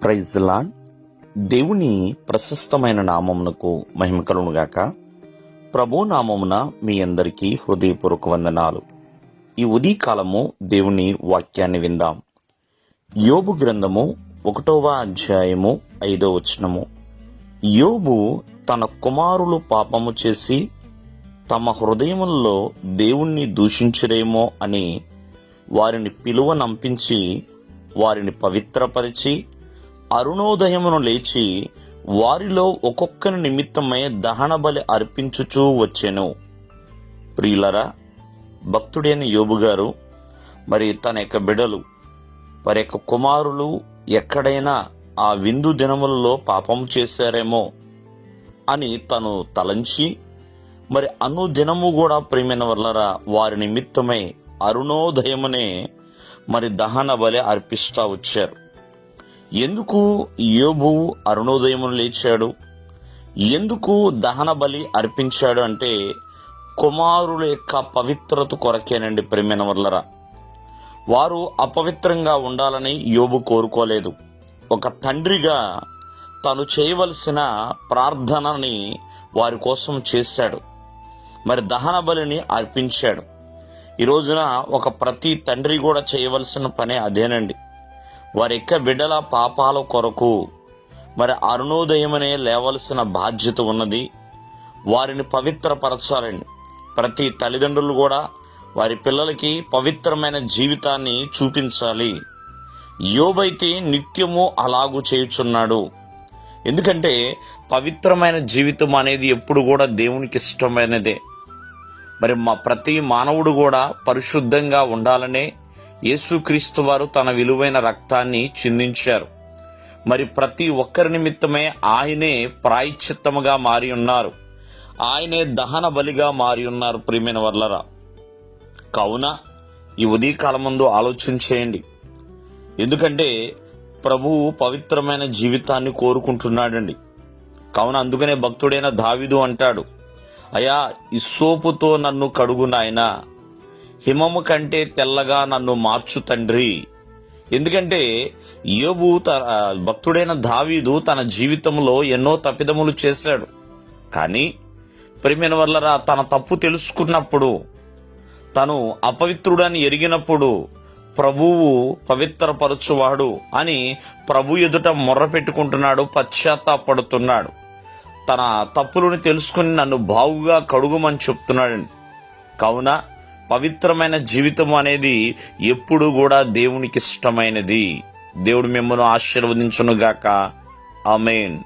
Praise lord. దేవుని ప్రశస్తమైన నామమునకు మహిమ కలుగునుగాక. ప్రభు నామమున మీ అందరికీ హృదయపూర్వక వందనాలు. ఈ ఉదయకాలము దేవుని వాక్యాన్ని విందాం. యోబు గ్రంథము 1వ అధ్యాయము 5వ వచనము. యోబు తన కుమారులు పాపము చేసి తమ హృదయములలో దేవుణ్ణి దూషించరేమో అని వారిని పిలువనంపించి వారిని పవిత్రపరిచి అరుణోదయమును లేచి వారిలో ఒక్కొక్కరి నిమిత్తమై దహన బలి అర్పించుచూ వచ్చెను. ప్రియులరా, భక్తుడైన యోబు గారు మరి తన యొక్క బిడ్డలు వారి యొక్క కుమారులు ఎక్కడైనా ఆ విందు దినములలో పాపం చేశారేమో అని తను తలంచి మరి అనుదినము కూడా ప్రియమైన వల్లరా వారి నిమిత్తమై అరుణోదయమునే మరి దహన బలి అర్పిస్తూ వచ్చారు. ఎందుకు యోబు అరుణోదయమును లేచాడు, ఎందుకు దహన బలి అర్పించాడు అంటే కుమారుల యొక్క పవిత్రత కొరకేనండి. ప్రియమైన వల్లరా, వారు అపవిత్రంగా ఉండాలని యోబు కోరుకోలేదు. ఒక తండ్రిగా తను చేయవలసిన ప్రార్థనని వారి కోసం చేశాడు. మరి దహన బలిని అర్పించాడు. ఈ రోజున ఒక ప్రతి తండ్రి కూడా చేయవలసిన పనే అదేనండి. వారి యొక్క బిడ్డల పాపాల కొరకు మరి అరుణోదయమనే లేవలసిన బాధ్యత ఉన్నది. వారిని పవిత్రపరచాలండి. ప్రతి తల్లిదండ్రులు కూడా వారి పిల్లలకి పవిత్రమైన జీవితాన్ని చూపించాలి. యోబైతే నిత్యము అలాగూ చేయుచున్నాడు. ఎందుకంటే పవిత్రమైన జీవితం అనేది ఎప్పుడు కూడా దేవునికి ఇష్టమైనదే. మరి ప్రతి మానవుడు కూడా పరిశుద్ధంగా ఉండాలనే యేసుక్రీస్తు వారు తన విలువైన రక్తాన్ని చిందించారు. మరి ప్రతి ఒక్కరి నిమిత్తమే ఆయనే ప్రాయశ్చిత్తముగా మారి ఉన్నారు. ఆయనే దహన బలిగా మారి ఉన్నారు. ప్రియమైన వర్లరా, కావున ఈ ఉదయకాలం ముందు ఆలోచించేయండి. ఎందుకంటే ప్రభువు పవిత్రమైన జీవితాన్ని కోరుకుంటున్నాడండి. కావున అందుకనే భక్తుడైన దావీదు అంటాడు, అయా ఇస్సోపుతో నన్ను కడుగు నాయనా, హిమము కంటే తెల్లగా నన్ను మార్చు తండ్రి. ఎందుకంటే యోబు భక్తుడైన దావీదు తన జీవితంలో ఎన్నో తప్పిదములు చేశాడు. కానీ ప్రియమైన వల్లరా, తన తప్పు తెలుసుకున్నప్పుడు, తను అపవిత్రుడని ఎరిగినప్పుడు ప్రభువు పవిత్రపరచువాడు అని ప్రభు ఎదుట మొర్ర పెట్టుకుంటున్నాడు, పశ్చాత్తాపడుతున్నాడు. తన తప్పులను తెలుసుకుని నన్ను బాగుగా కడుగుమని చెప్తున్నాడండి. కావున పవిత్రమైన జీవితం అనేది ఎప్పుడు కూడా దేవునికి ఇష్టమైనది. దేవుడు మిమ్మల్ని ఆశీర్వదించునుగాక. ఆమేన్.